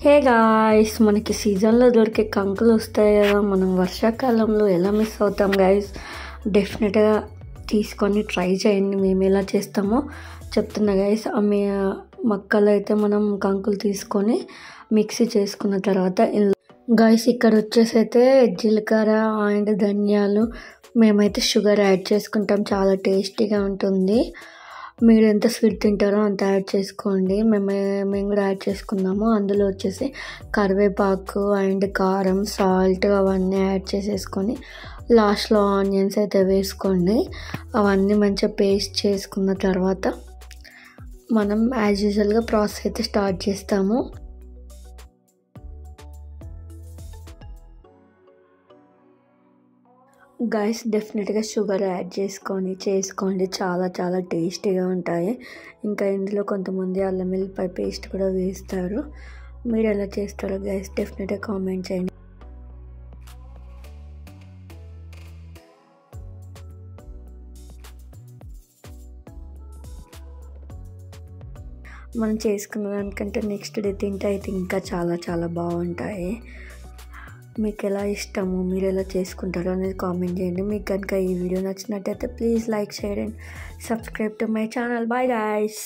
Hey guys, మనకి సీజన్లో దొరికే కంకులు వస్తాయి కదా. మనం వర్షాకాలంలో ఎలా మిస్ అవుతాం గాయ్స్. డెఫినెట్గా తీసుకొని ట్రై చేయండి. మేము ఎలా చేస్తామో చెప్తున్నా గాయ్స్. మక్కలు అయితే మనం కంకులు తీసుకొని మిక్సీ చేసుకున్న తర్వాత గాయ్స్ ఇక్కడ వచ్చేసి అయితే జీలకర్ర అండ్ ధనియాలు, మేమైతే షుగర్ యాడ్ చేసుకుంటాం. చాలా టేస్టీగా ఉంటుంది. మీరు ఎంత స్వీట్ తింటారో అంత యాడ్ చేసుకోండి. మేము కూడా యాడ్ చేసుకున్నాము. అందులో వచ్చేసి కరివేపాకు అండ్ కారం, సాల్ట్ అవన్నీ యాడ్ చేసేసుకొని లాస్ట్లో ఆనియన్స్ అయితే వేసుకోండి. అవన్నీ మంచిగా పేస్ట్ చేసుకున్న తర్వాత మనం యాజ్ యూజువల్గా ప్రాసెస్ అయితే స్టార్ట్ చేస్తాము. గైస్ డెఫినెట్గా షుగర్ యాడ్ చేసుకోండి. చాలా చాలా టేస్టీగా ఉంటాయి. ఇంకా ఇందులో కొంతమంది అల్లం వెల్లిపాయ పేస్ట్ కూడా వేస్తారు. మీరు ఎలా చేస్తారో గైస్ డెఫినెట్గా కామెంట్ చేయండి. మనం చేసుకున్న దానికంటే నెక్స్ట్ డే తింటే అయితే ఇంకా చాలా చాలా బాగుంటాయి. మీకు ఎలా ఇష్టమో, మీరు ఎలా చేసుకుంటారో అనేది కామెంట్ చేయండి. మీకు కనుక ఈ వీడియో నచ్చినట్టయితే please like, share and subscribe to my channel. Bye guys.